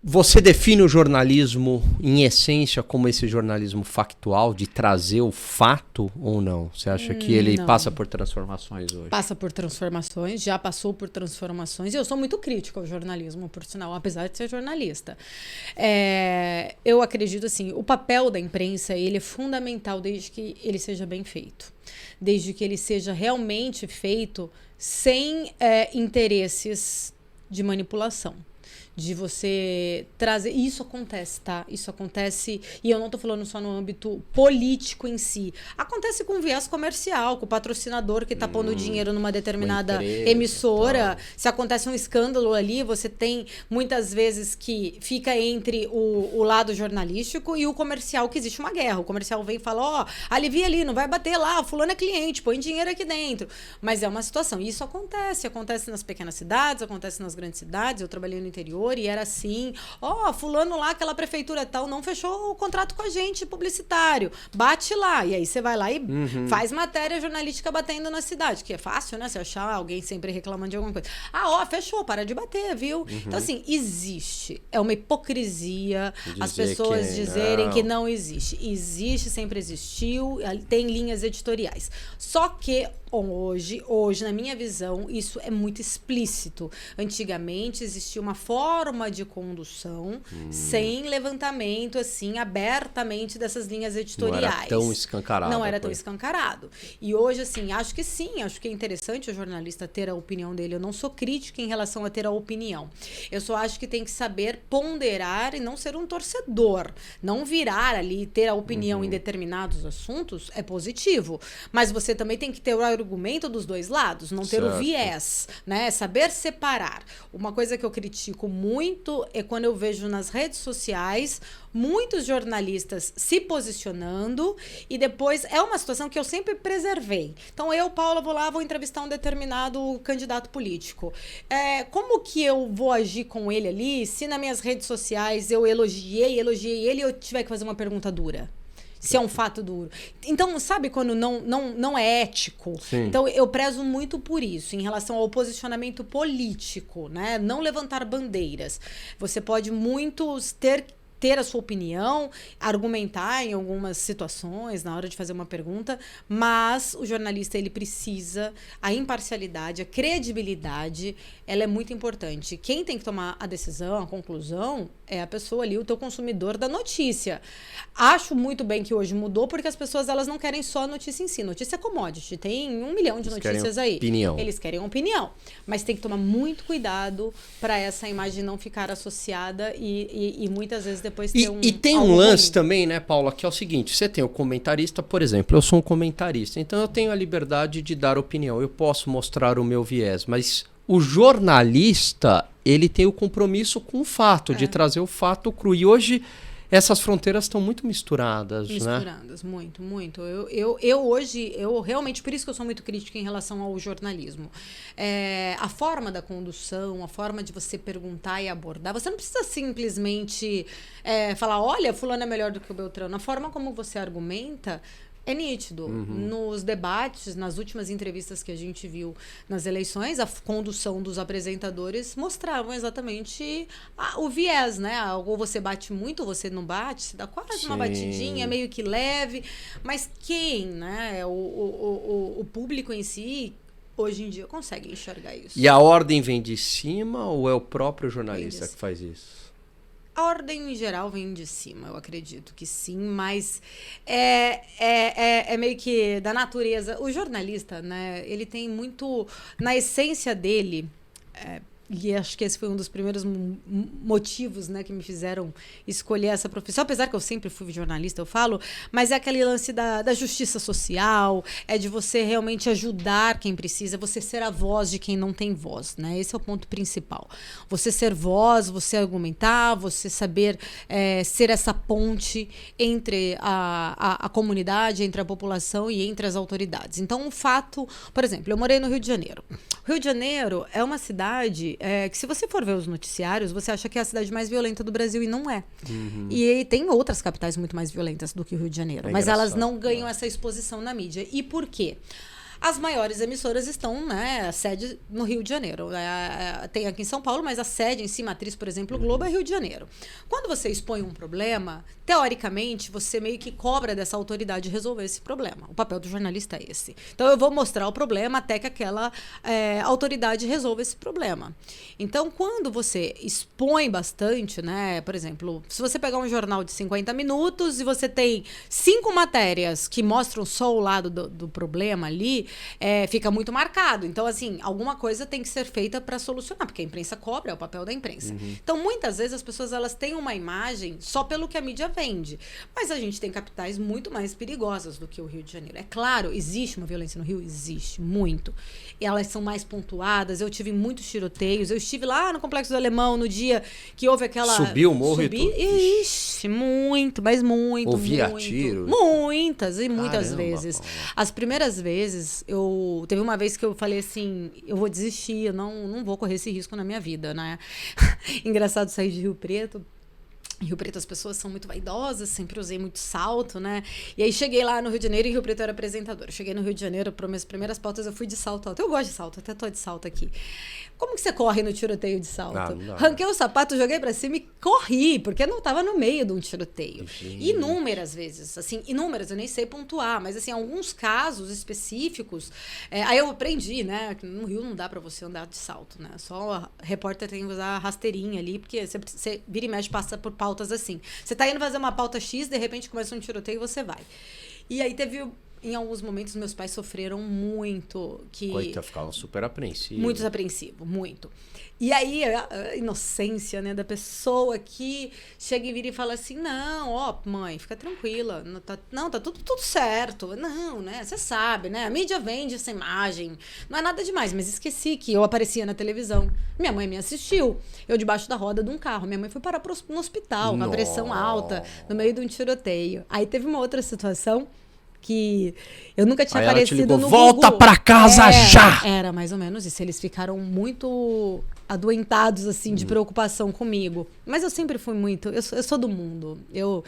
Você define o jornalismo, em essência, como esse jornalismo factual, de trazer o fato ou não? Você acha que ele Não. passa por transformações hoje? Passa por transformações, já passou por transformações. E eu sou muito crítica ao jornalismo, por sinal, apesar de ser jornalista. Eu acredito assim, o papel da imprensa ele é fundamental desde que ele seja bem feito. Desde que ele seja realmente feito sem interesses de manipulação. De você trazer... Isso acontece, tá? Isso acontece... E eu não tô falando só no âmbito político em si. Acontece com viés comercial, com o patrocinador que tá pondo dinheiro numa determinada emissora. Tá. Se acontece um escândalo ali, você tem muitas vezes que fica entre o lado jornalístico e o comercial, que existe uma guerra. O comercial vem e fala, alivia ali, não vai bater lá, fulano é cliente, põe dinheiro aqui dentro. Mas é uma situação. E isso acontece nas pequenas cidades, acontece nas grandes cidades. Eu trabalhei no interior e era assim, fulano lá, aquela prefeitura tal, não fechou o contrato com a gente publicitário, bate lá, e aí você vai lá e faz matéria jornalística batendo na cidade, que é fácil, né, você achar alguém sempre reclamando de alguma coisa, fechou, para de bater, viu? Então assim, existe, é uma hipocrisia as pessoas dizerem que não existe, sempre existiu, tem linhas editoriais, só que hoje, na minha visão, isso é muito explícito. Antigamente existia uma forma de condução sem levantamento, assim, abertamente dessas linhas editoriais. Não era tão escancarado. Não era tão escancarado. E hoje, assim, acho que é interessante o jornalista ter a opinião dele. Eu não sou crítica em relação a ter a opinião. Eu só acho que tem que saber ponderar e não ser um torcedor. Não virar ali, ter a opinião em determinados assuntos é positivo. Mas você também tem que ter o argumento dos dois lados, não ter o viés, né? Saber separar. Uma coisa que eu critico muito é quando eu vejo nas redes sociais muitos jornalistas se posicionando e depois é uma situação que eu sempre preservei. Então eu, Paula, vou entrevistar um determinado candidato político. Como que eu vou agir com ele ali se nas minhas redes sociais eu elogiei ele e eu tiver que fazer uma pergunta dura? Se é um fato duro. Então, sabe quando não é ético? Sim. Então, eu prezo muito por isso, em relação ao posicionamento político, né? Não levantar bandeiras. Você pode ter a sua opinião, argumentar em algumas situações, na hora de fazer uma pergunta, mas o jornalista, ele precisa, a imparcialidade, a credibilidade, ela é muito importante. Quem tem que tomar a decisão, a conclusão, é a pessoa ali, o teu consumidor da notícia. Acho muito bem que hoje mudou, porque as pessoas, elas não querem só a notícia em si. Notícia é commodity, tem 1 milhão de notícias aí. Opinião. Eles querem opinião, mas tem que tomar muito cuidado para essa imagem não ficar associada e muitas vezes depois ter e tem um lance também, né, Paula, que é o seguinte, você tem o comentarista, por exemplo, eu sou um comentarista, então eu tenho a liberdade de dar opinião, eu posso mostrar o meu viés, mas o jornalista, ele tem o compromisso com o fato, de trazer o fato cru, e hoje essas fronteiras estão muito misturadas, Misturadas, né? Muito. Eu realmente, por isso que eu sou muito crítica em relação ao jornalismo. A forma da condução, a forma de você perguntar e abordar, você não precisa simplesmente falar, olha, fulano é melhor do que o Beltrano. A forma como você argumenta é nítido. Nos debates, nas últimas entrevistas que a gente viu nas eleições, a condução dos apresentadores mostravam exatamente o viés, né? Ou você bate muito, ou você não bate, se dá quase uma batidinha, meio que leve. Mas quem, né? O público em si, hoje em dia, consegue enxergar isso. E a ordem vem de cima ou é o próprio jornalista que faz isso? A ordem, em geral, vem de cima, eu acredito que sim, mas é meio que da natureza. O jornalista, né, ele tem muito, na essência dele, e acho que esse foi um dos primeiros motivos, né, que me fizeram escolher essa profissão, apesar que eu sempre fui jornalista, eu falo, mas é aquele lance da justiça social, é de você realmente ajudar quem precisa, você ser a voz de quem não tem voz, né? Esse é o ponto principal. Você ser voz, você argumentar, você saber ser essa ponte entre a comunidade, entre a população e entre as autoridades. Então, um fato, por exemplo, eu morei no Rio de Janeiro. O Rio de Janeiro é uma cidade que se você for ver os noticiários, você acha que é a cidade mais violenta do Brasil e não é. E tem outras capitais muito mais violentas do que o Rio de Janeiro, mas elas não ganham essa exposição na mídia. E por quê? As maiores emissoras estão, né, a sede no Rio de Janeiro. Tem aqui em São Paulo, mas a sede em si, matriz, por exemplo, o Globo é Rio de Janeiro. Quando você expõe um problema, teoricamente, você meio que cobra dessa autoridade resolver esse problema. O papel do jornalista é esse. Então, eu vou mostrar o problema até que aquela autoridade resolva esse problema. Então, quando você expõe bastante, né, por exemplo, se você pegar um jornal de 50 minutos e você tem 5 matérias que mostram só o lado do problema ali, fica muito marcado. Então, assim, alguma coisa tem que ser feita para solucionar, porque a imprensa cobra, é o papel da imprensa. Então, muitas vezes as pessoas elas têm uma imagem só pelo que a mídia vende. Mas a gente tem capitais muito mais perigosas do que o Rio de Janeiro. É claro, existe uma violência no Rio? Existe, muito. E elas são mais pontuadas. Eu tive muitos tiroteios. Eu estive lá no Complexo do Alemão no dia que houve aquela... Subiu o morro e tudo? Ixi, muito, mas muito, ouvia muito. tiro? Muitas e muitas Caramba, vezes. Paula. As primeiras vezes, teve uma vez que eu falei assim, eu vou desistir, eu não vou correr esse risco na minha vida, né? Engraçado sair de Rio Preto. Em Rio Preto as pessoas são muito vaidosas, sempre usei muito salto, né? E aí cheguei lá no Rio de Janeiro e Rio Preto eu era apresentadora. Cheguei no Rio de Janeiro, para minhas primeiras pautas eu fui de salto alto. Eu gosto de salto, até tô de salto aqui. Como que você corre no tiroteio de salto? Não. Ranquei o sapato, joguei pra cima e corri, porque eu não tava no meio de um tiroteio. Gente. Inúmeras vezes, assim, inúmeras, eu nem sei pontuar, mas assim, alguns casos específicos, aí eu aprendi, né, que no Rio não dá pra você andar de salto, né, só a repórter tem que usar a rasteirinha ali, porque você vira e mexe, passa por pautas assim. Você tá indo fazer uma pauta X, de repente começa um tiroteio e você vai. E aí em alguns momentos, meus pais sofreram muito. Coita, ficavam super apreensivos. Muito apreensivo, muito. E aí, a inocência, né, da pessoa que chega e vira e fala assim, não, mãe, fica tranquila, tá tudo certo. Não, né, você sabe, né, a mídia vende essa imagem, não é nada demais, mas esqueci que eu aparecia na televisão. Minha mãe me assistiu, eu debaixo da roda de um carro, minha mãe foi parar no hospital, com a pressão alta, no meio de um tiroteio. Aí teve uma outra situação que eu nunca tinha aparecido no Volta Gugu. pra casa já! Era mais ou menos isso. Eles ficaram muito adoentados, assim, de preocupação comigo. Mas eu sempre fui muito... Eu sou do mundo. Eu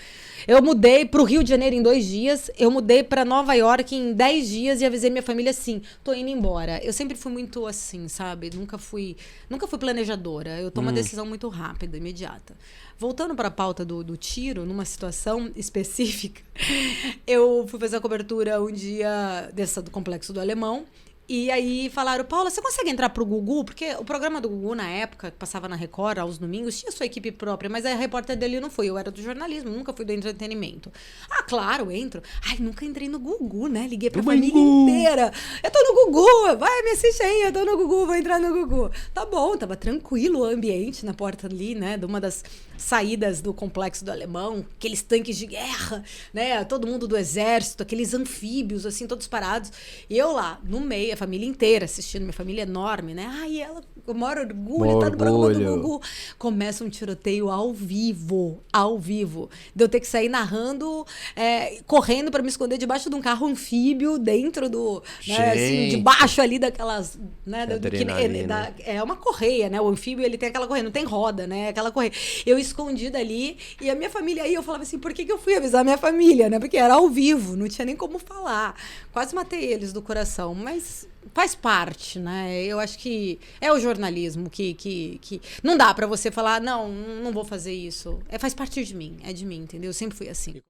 mudei pro Rio de Janeiro em 2 dias. Eu mudei pra Nova York em 10 dias e avisei minha família assim, tô indo embora. Eu sempre fui muito assim, sabe? Nunca fui planejadora. Eu tomo uma decisão muito rápida, imediata. Voltando para a pauta do tiro, numa situação específica, eu fui fazer a cobertura um dia do Complexo do Alemão. E aí falaram, Paula, você consegue entrar pro Gugu? Porque o programa do Gugu, na época, que passava na Record, aos domingos, tinha sua equipe própria, mas a repórter dele não foi. Eu era do jornalismo, nunca fui do entretenimento. Ah, claro, entro. Ai, nunca entrei no Gugu, né? Liguei pra família inteira. Eu tô no Gugu, vai, me assiste aí, eu tô no Gugu, vou entrar no Gugu. Tá bom, tava tranquilo o ambiente na porta ali, né? De uma das saídas do Complexo do Alemão, aqueles tanques de guerra, né? Todo mundo do exército, aqueles anfíbios, assim, todos parados. E eu lá, no meio, a família inteira assistindo, minha família é enorme, né? Ai, ela, o maior orgulho, tá no programa do Gugu. Começa um tiroteio ao vivo. De eu ter que sair narrando, correndo pra me esconder debaixo de um carro anfíbio, dentro do, né, assim, debaixo ali daquelas, né? É uma correia, né? O anfíbio, ele tem aquela correia, não tem roda, né? Aquela correia. Eu escondida ali, e a minha família aí, eu falava assim, por que eu fui avisar a minha família, né? Porque era ao vivo, não tinha nem como falar. Quase matei eles do coração, mas faz parte, né? Eu acho que é o jornalismo que não dá pra você falar, não vou fazer isso. Faz parte de mim, é de mim, entendeu? Eu sempre fui assim.